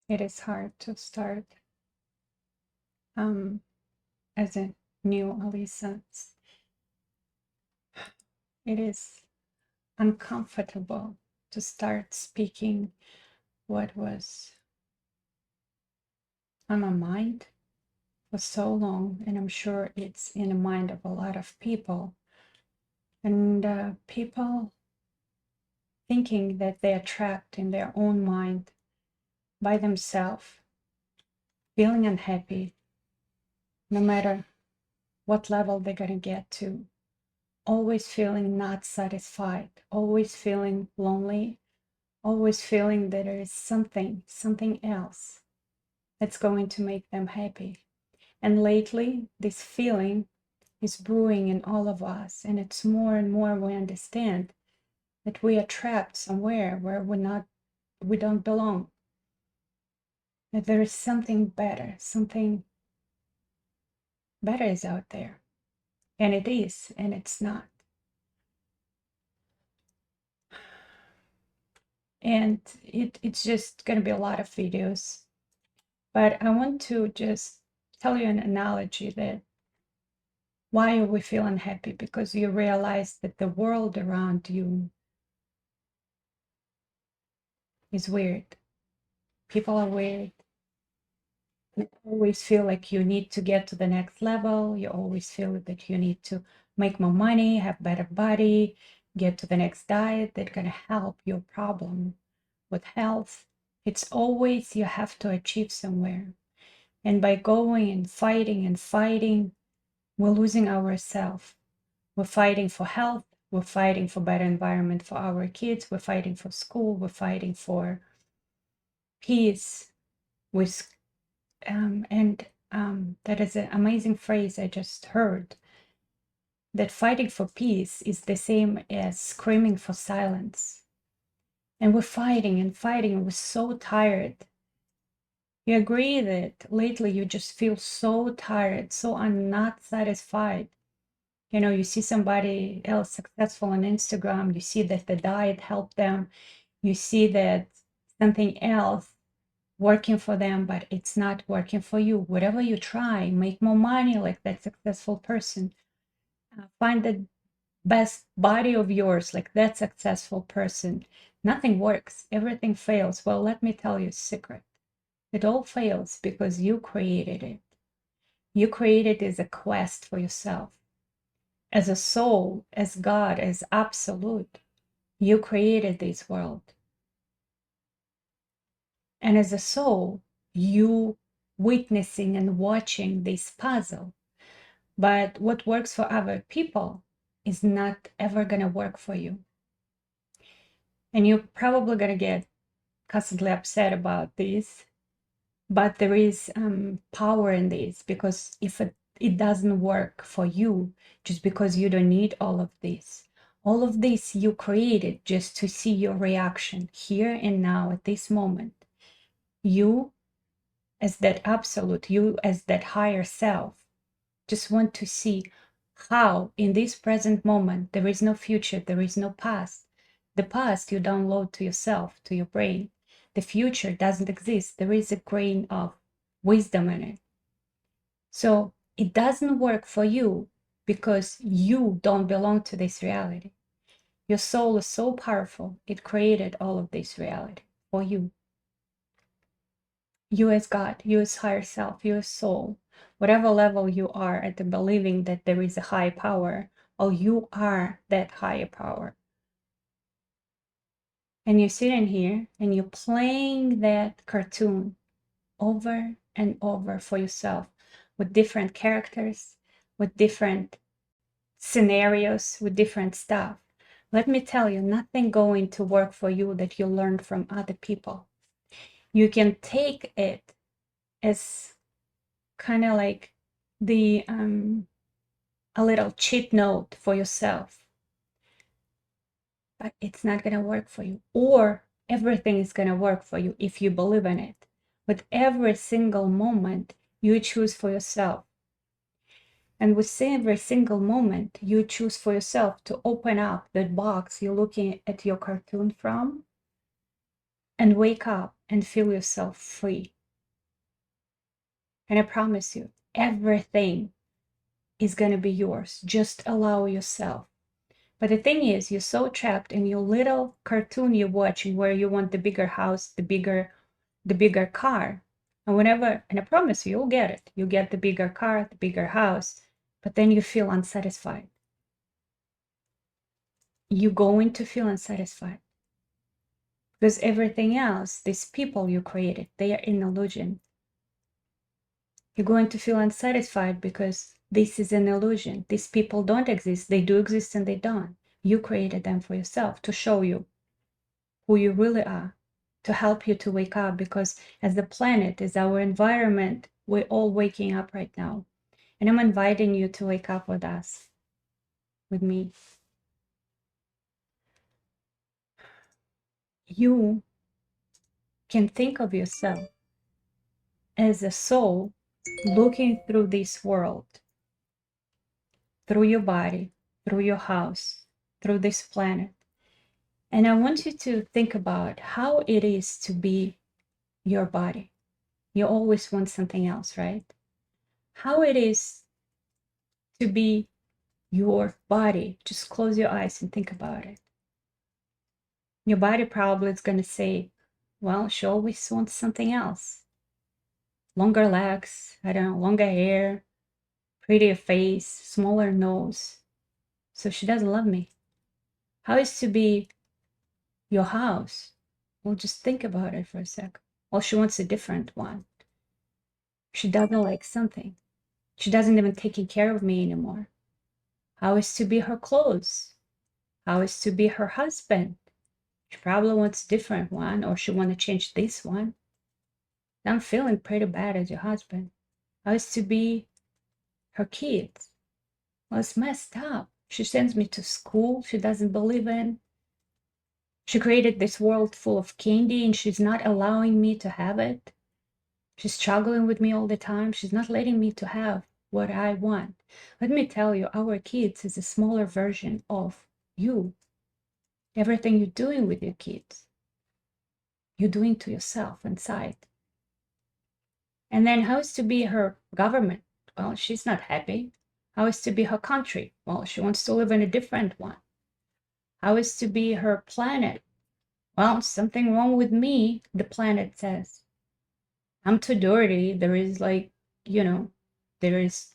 It is hard to start as a new Alisa. It is uncomfortable to start speaking what was on my mind for so long, and I'm sure it's in the mind of a lot of people. And people thinking that they are trapped in their own mind by themselves, feeling unhappy, no matter what level they're going to get to, always feeling not satisfied, always feeling lonely, always feeling that there is something else that's going to make them happy. And lately, this feeling is brewing in all of us, and it's more and more we understand that we are trapped somewhere where we don't belong. That there is something better is out there. And it is, and it's not. And it's just going to be a lot of videos. But I want to just tell you an analogy that why we feel unhappy, because you realize that the world around you is weird. People are weird. You always feel like you need to get to the next level. You always feel that you need to make more money, have better body, get to the next diet that's going to help your problem with health. It's always you have to achieve somewhere. And by going and fighting, we're losing ourselves. We're fighting for health. We're fighting for better environment for our kids. We're fighting for school. We're fighting for peace with that is an amazing phrase I just heard, that fighting for peace is the same as screaming for silence. And we're fighting and we're so tired. You agree that lately you just feel so tired, so not satisfied. You know, you see somebody else successful on Instagram, you see that the diet helped them, you see that something else working for them, but it's not working for you. Whatever you try, make more money like that successful person, find the best body of yours like that successful person. Nothing works, everything fails. Well, let me tell you a secret. It all fails because you created it. You created it as a quest for yourself. As a soul, as God, as absolute, you created this world. And as a soul, you witnessing and watching this puzzle. But what works for other people is not ever going to work for you. And you're probably going to get constantly upset about this. But there is power in this, because if it doesn't work for you, just because you don't need all of this you created just to see your reaction here and now at this moment. You as that absolute, you as that higher self, just want to see how in this present moment there is no future, there is no past. The past you download to yourself, to your brain. The future doesn't exist. There is a grain of wisdom in it. So it doesn't work for you because you don't belong to this reality. Your soul is so powerful, it created all of this reality for you. You as God, you as higher self, you as soul, whatever level you are at the believing that there is a high power, or you are that higher power. And you're sitting here and you're playing that cartoon over and over for yourself with different characters, with different scenarios, with different stuff. Let me tell you, nothing going to work for you that you learned from other people. You can take it as kind of like the a little cheat note for yourself, but it's not going to work for you. Or everything is going to work for you if you believe in it. With every single moment you choose for yourself, and with every single moment you choose for yourself to open up that box you're looking at your cartoon from, and wake up and feel yourself free. And I promise you, everything is going to be yours. Just allow yourself. But the thing is, you're so trapped in your little cartoon you're watching where you want the bigger house, the bigger car. And I promise you, you'll get it. You get the bigger car, the bigger house, but then you feel unsatisfied. You're going to feel unsatisfied because everything else, these people you created, they are an illusion. You're going to feel unsatisfied because this is an illusion. These people don't exist. They do exist and they don't. You created them for yourself to show you who you really are, to help you to wake up, because as the planet, as our environment, we're all waking up right now. And I'm inviting you to wake up with us, with me. You can think of yourself as a soul looking through this world, through your body, through your house, through this planet. And I want you to think about how it is to be your body. You always want something else, right? How it is to be your body. Just close your eyes and think about it. Your body probably is going to say, well, she always wants something else. Longer legs, I don't know, longer hair, prettier face, smaller nose. So she doesn't love me. How is to be your house? Well, just think about it for a sec. Well, she wants a different one. She doesn't like something. She doesn't even take care of me anymore. How is to be her clothes? How is to be her husband? She probably wants a different one, or she want to change this one. I'm feeling pretty bad as your husband. How is to be her kids? Well, it's messed up. She sends me to school she doesn't believe in. She created this world full of candy and she's not allowing me to have it. She's struggling with me all the time. She's not letting me to have what I want. Let me tell you, our kids is a smaller version of you. Everything you're doing with your kids, you're doing to yourself inside. And then how is to be her government? Well, she's not happy. How is to be her country? Well, she wants to live in a different one. How is to be her planet? Well, something wrong with me, the planet says. I'm too dirty. There is there is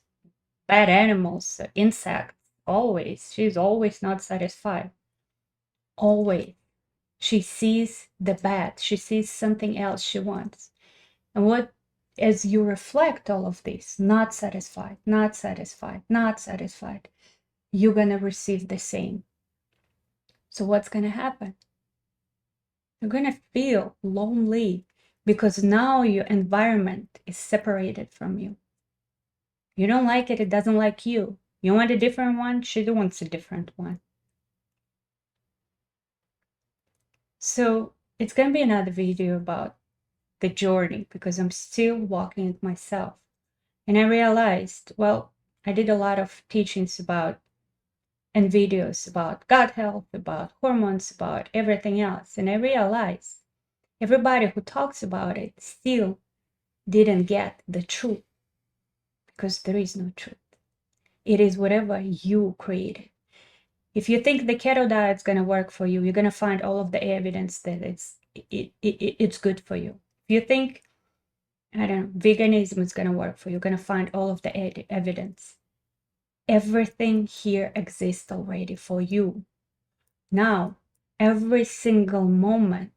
bad animals, insects, always. She's always not satisfied. Always. She sees the bad. She sees something else she wants. And as you reflect all of this, not satisfied, not satisfied, not satisfied, you're going to receive the same. So what's going to happen? You're going to feel lonely because now your environment is separated from you. You don't like it, it doesn't like you. You want a different one, she wants a different one. So it's going to be another video about the journey because I'm still walking it myself. And I realized, well, I did a lot of teachings about and videos about gut health, about hormones, about everything else. And I realized everybody who talks about it still didn't get the truth because there is no truth. It is whatever you created. If you think the keto diet is going to work for you, you're going to find all of the evidence that it's good for you. If you think, I don't know, veganism is going to work for you, you're going to find all of the evidence. Everything here exists already for you. Now, every single moment,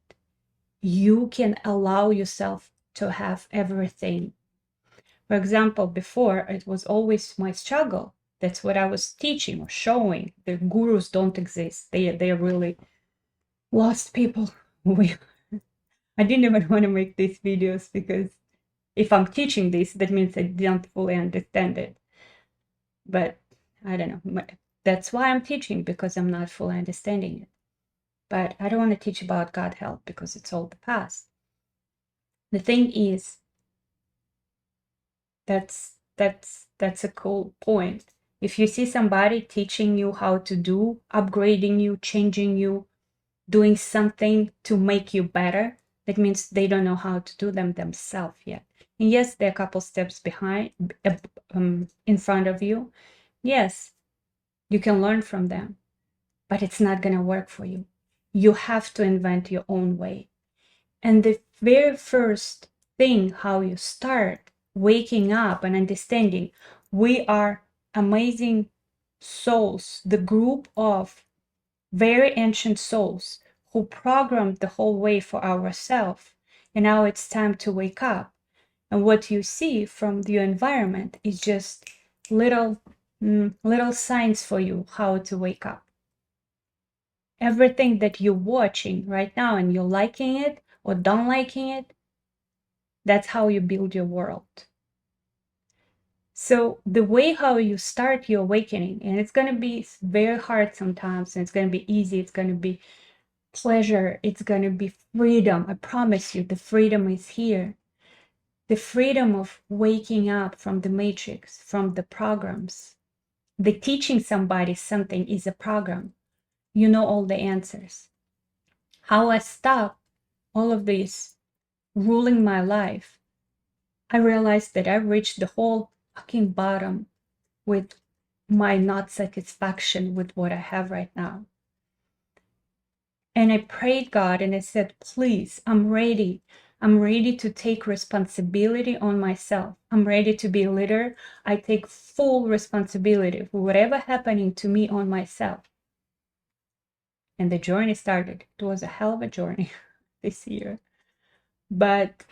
you can allow yourself to have everything. For example, before, it was always my struggle. That's what I was teaching or showing. The gurus don't exist. They're really lost people. I didn't even want to make these videos because if I'm teaching this, that means I don't fully understand it. But I don't know. That's why I'm teaching, because I'm not fully understanding it. But I don't want to teach about gut health because it's all the past. The thing is, that's a cool point. If you see somebody teaching you how to do, upgrading you, changing you, doing something to make you better, That means they don't know how to do them themselves yet. And yes, they're a couple steps behind, in front of you. Yes, you can learn from them, but it's not going to work for you. You have to invent your own way. And the very first thing, how you start waking up and understanding we are amazing souls, the group of very ancient souls who programmed the whole way for ourselves. And now it's time to wake up. And what you see from your environment is just little signs for you how to wake up. Everything that you're watching right now and you're liking it or don't liking it, that's how you build your world. So the way how you start your awakening, and it's going to be very hard sometimes, and it's going to be easy, it's going to be pleasure, it's going to be freedom. I promise you, the freedom is here. The freedom of waking up from the matrix, from the programs. The teaching somebody something is a program. You know all the answers. How I stop all of this ruling my life, I realized that I reached the whole fucking bottom with my not satisfaction with what I have right now. And I prayed God and I said, please, I'm ready. I'm ready to take responsibility on myself. I'm ready to be a leader. I take full responsibility for whatever happening to me on myself. And the journey started. It was a hell of a journey this year. But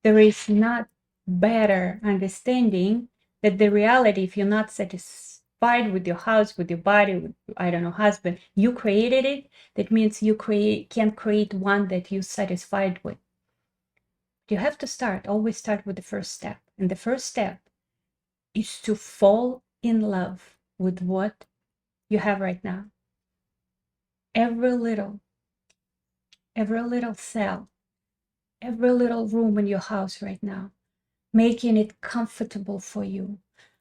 there is not better understanding that the reality, if you're not satisfied with your house, with your body, with, I don't know, husband, you created it. That means you can't create one that you're satisfied with. You have to always start with the first step. And the first step is to fall in love with what you have right now. Every little cell, every little room in your house right now, making it comfortable for you,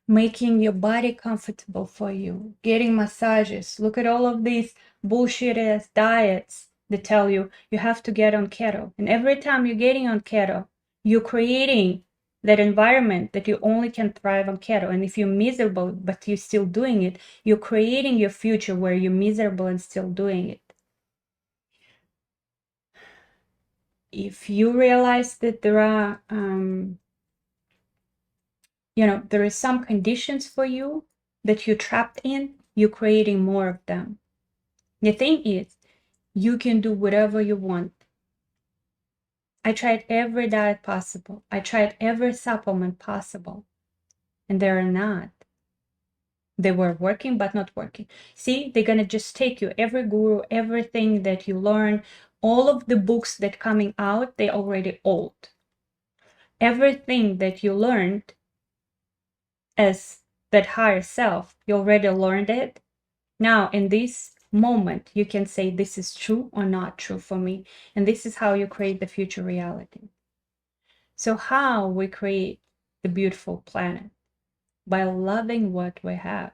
making your body comfortable for you, getting massages. Look at all of these bullshit ass diets that tell you you have to get on keto. And every time you're getting on keto, you're creating that environment that you only can thrive on keto. And if you're miserable, but you're still doing it, you're creating your future where you're miserable and still doing it. If you realize that there are there is some conditions for you that you're trapped in, you're creating more of them. The thing is, you can do whatever you want. I tried every diet possible. I tried every supplement possible, and they're not. They were working, but not working. See, they're going to just take you, every guru, everything that you learn, all of the books that coming out, they're already old. Everything that you learned as that higher self, you already learned it. Now, in this moment, you can say this is true or not true for me. And this is how you create the future reality. So how we create the beautiful planet? By loving what we have,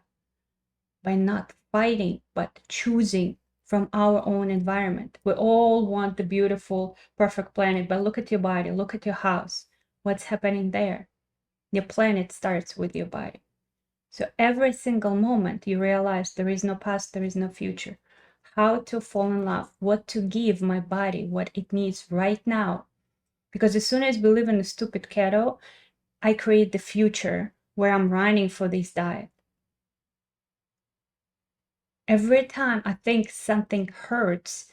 by not fighting, but choosing from our own environment. We all want the beautiful, perfect planet, but look at your body, look at your house. What's happening there? Your planet starts with your body. So every single moment you realize there is no past, there is no future. How to fall in love, what to give my body, what it needs right now. Because as soon as we live in a stupid keto, I create the future where I'm running for this diet. Every time I think something hurts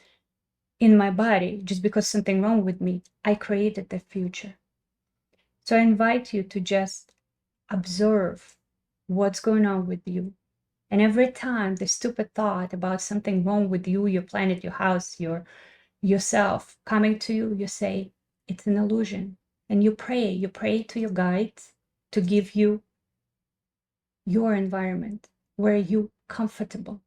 in my body just because something wrong with me, I created the future. So I invite you to just observe what's going on with you. And every time the stupid thought about something wrong with you, your planet, your house, yourself coming to you, you say, it's an illusion. And you pray to your guides to give you your environment where you're comfortable.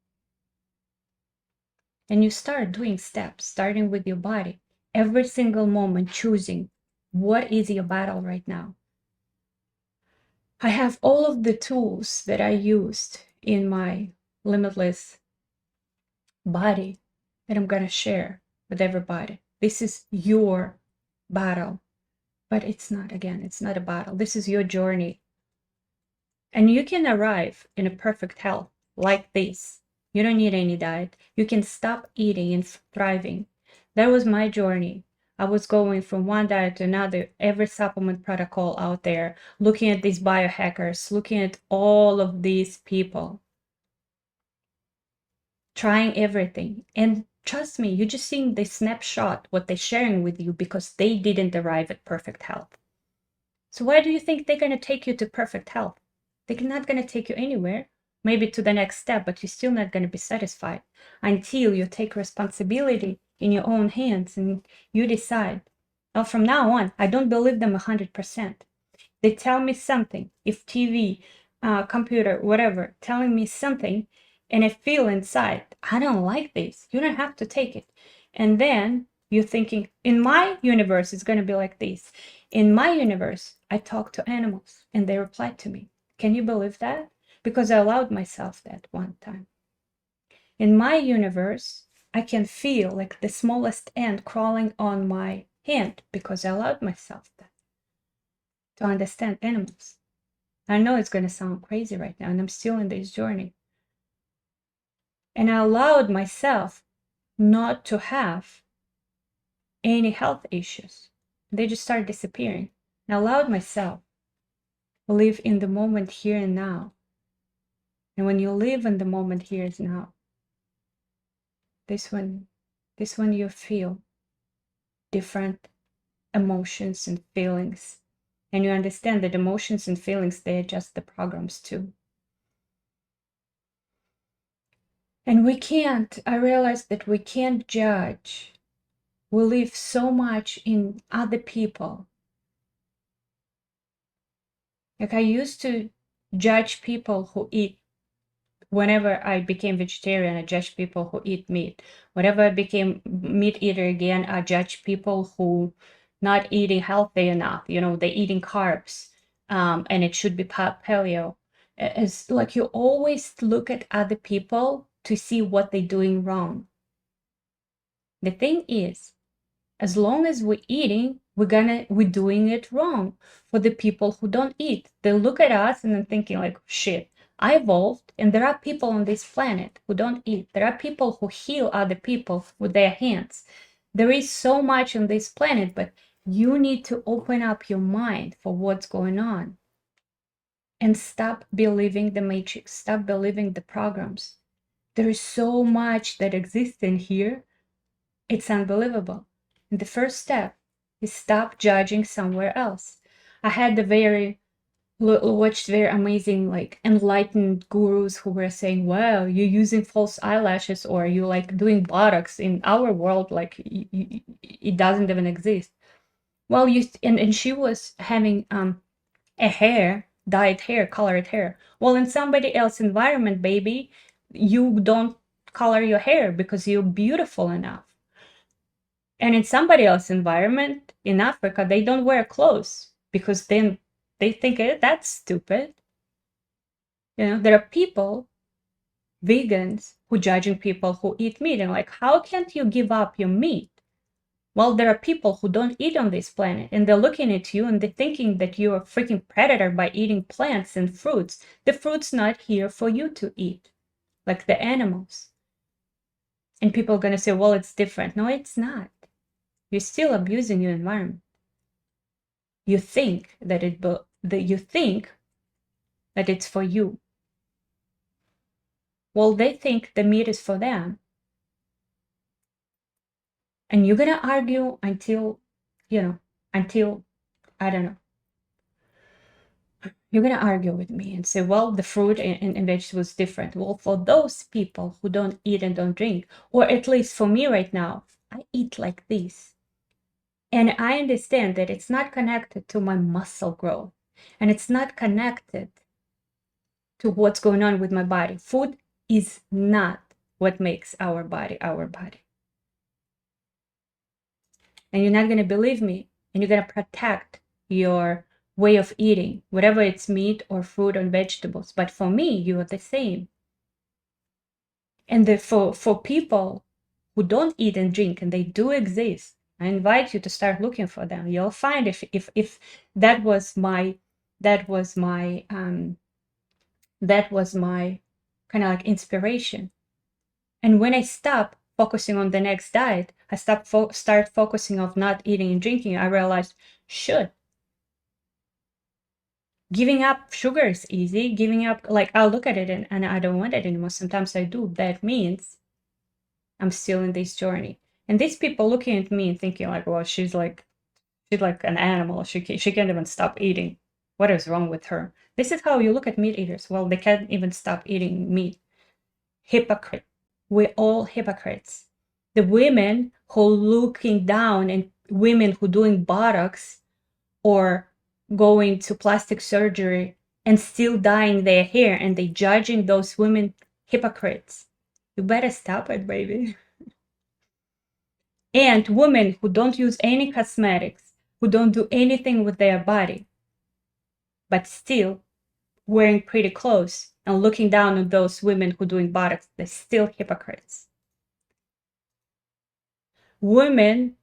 And you start doing steps, starting with your body, every single moment choosing what is your battle right now. I have all of the tools that I used in my limitless body that I'm going to share with everybody. This is your battle. But it's not, again, it's not a battle. This is your journey. And you can arrive in a perfect health like this. You don't need any diet. You can stop eating and thriving. That was my journey. I was going from one diet to another, every supplement protocol out there, looking at these biohackers, looking at all of these people, trying everything. And trust me, you're just seeing the snapshot, what they're sharing with you, because they didn't arrive at perfect health. So why do you think they're going to take you to perfect health? They're not going to take you anywhere, maybe to the next step, but you're still not going to be satisfied until you take responsibility in your own hands and you decide, oh, from now on, I don't believe them 100%. They tell me something, if TV, computer, whatever, telling me something, and I feel inside, I don't like this. You don't have to take it. And then you're thinking, in my universe, it's going to be like this. In my universe, I talk to animals and they reply to me. Can you believe that? Because I allowed myself that one time. In my universe, I can feel like the smallest ant crawling on my hand because I allowed myself that, to understand animals. I know it's going to sound crazy right now, and I'm still in this journey. And I allowed myself not to have any health issues. They just started disappearing. And I allowed myself to live in the moment here and now. And when you live in the moment here and now, this one you feel different emotions and feelings. And you understand that emotions and feelings, they are just the programs too. And I realized that we can't judge. We live so much in other people. Like I used to judge people who eat. Whenever I became vegetarian, I judged people who eat meat. Whenever I became meat eater again, I judged people who not eating healthy enough. They're eating carbs, and it should be paleo. It's like you always look at other people to see what they're doing wrong. The thing is, as long as we're eating, we're doing it wrong. For the people who don't eat, they look at us and they're thinking like, shit, I evolved, and there are people on this planet who don't eat. There are people who heal other people with their hands. There is so much on this planet, but you need to open up your mind for what's going on and stop believing the matrix, stop believing the programs. There is so much that exists in here. It's unbelievable. And the first step is stop judging somewhere else. I had watched very amazing, like enlightened gurus who were saying, wow, you're using false eyelashes, or you like doing Botox. In our world, like it doesn't even exist. Well, and she was having dyed hair, colored hair. Well, in somebody else's environment, baby, you don't color your hair because you're beautiful enough. And in somebody else's environment, in Africa, they don't wear clothes because then they think that's stupid. There are people, vegans, who judging people who eat meat and like, how can't you give up your meat? Well, there are people who don't eat on this planet and they're looking at you and they're thinking that you're a freaking predator by eating plants and fruits. The fruit's not here for you to eat, like the animals. And people are going to say, well, it's different. No, it's not. You're still abusing your environment. You think that it's for you. Well, they think the meat is for them. And you're gonna argue until I don't know. You're gonna argue with me and say, well, the fruit and vegetables is different. Well, for those people who don't eat and don't drink, or at least for me right now, I eat like this. And I understand that it's not connected to my muscle growth. And it's not connected to what's going on with my body. Food is not what makes our body our body. And you're not going to believe me, and you're going to protect your way of eating, whatever it's meat or fruit or vegetables. But for me, you are the same. And for people who don't eat and drink, and they do exist, I invite you to start looking for them. You'll find if that was my that was my that was my kind of like inspiration. And when I stop focusing on the next diet, I start focusing on not eating and drinking. I realized, should giving up sugar is easy. Giving up, like, I'll look at it and I don't want it anymore. Sometimes I do. That means I'm still in this journey. And these people looking at me and thinking like, well, she's like an animal. She can't even stop eating. What is wrong with her? This is how you look at meat eaters. Well, they can't even stop eating meat. Hypocrite. We're all hypocrites. The women who looking down and women who doing Botox or going to plastic surgery and still dyeing their hair, and they judging those women hypocrites. You better stop it, baby. And women who don't use any cosmetics, who don't do anything with their body, but still wearing pretty clothes and looking down on those women who doing Botox, they're still hypocrites. Women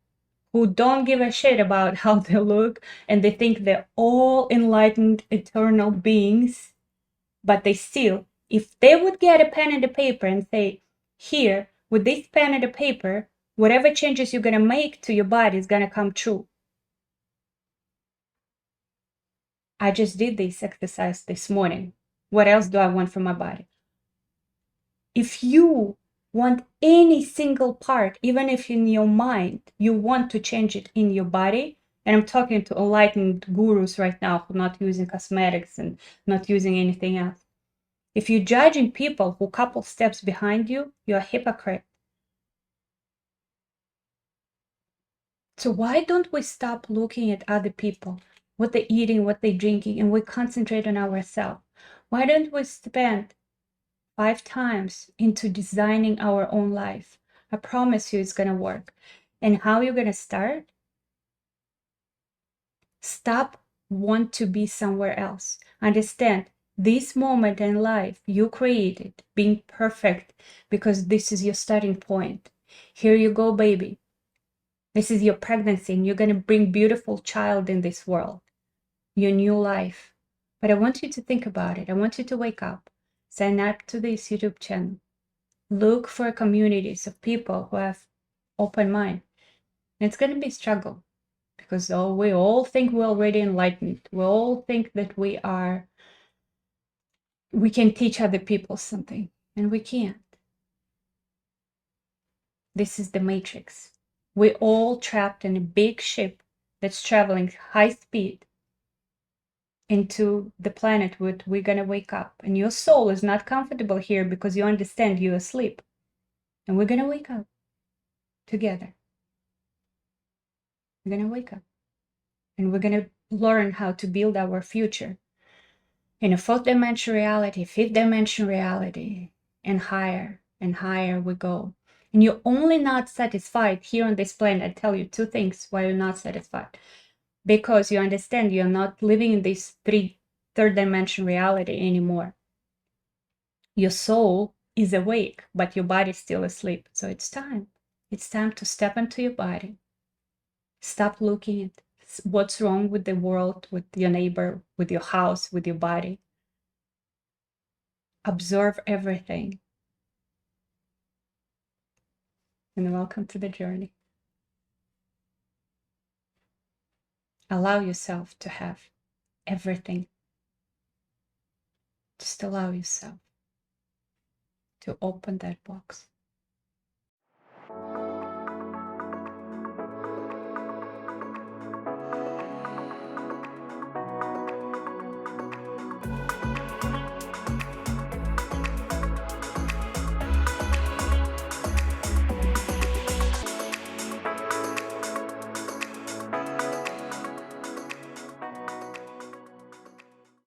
who don't give a shit about how they look and they think they're all enlightened eternal beings, but they still, if they would get a pen and a paper and say, here, with this pen and a paper, whatever changes you're gonna make to your body is gonna come true. I just did this exercise this morning. What else do I want from my body? If you want any single part, even if in your mind you want to change it in your body, and I'm talking to enlightened gurus right now who are not using cosmetics and not using anything else. If you're judging people who couple steps behind you, you're a hypocrite. So why don't we stop looking at other people, what they're eating, what they're drinking, and we concentrate on ourselves? Why don't we spend 5 times into designing our own life? I promise you it's gonna work. And how you're gonna start? Stop want to be somewhere else. Understand this moment in life you created, being perfect, because this is your starting point. Here you go, baby. This is your pregnancy, and you're gonna bring beautiful child in this world, your new life. But I want you to think about it. I want you to wake up, sign up to this YouTube channel, look for communities of people who have open mind. And it's gonna be a struggle because we all think we're already enlightened. We all think that we can teach other people something, and we can't. This is the matrix. We're all trapped in a big ship that's traveling high speed into the planet where we're gonna wake up. And your soul is not comfortable here because you understand you're asleep. And we're gonna wake up together. We're gonna wake up. And we're gonna learn how to build our future in a fourth dimension reality, fifth dimension reality, and higher we go. And you're only not satisfied here on this planet. I tell you 2 things why you're not satisfied. Because you understand you're not living in this third dimension reality anymore. Your soul is awake, but your body's still asleep. So it's time. It's time to step into your body. Stop looking at what's wrong with the world, with your neighbor, with your house, with your body. Observe everything. And welcome to the journey. Allow yourself to have everything. Just allow yourself to open that box.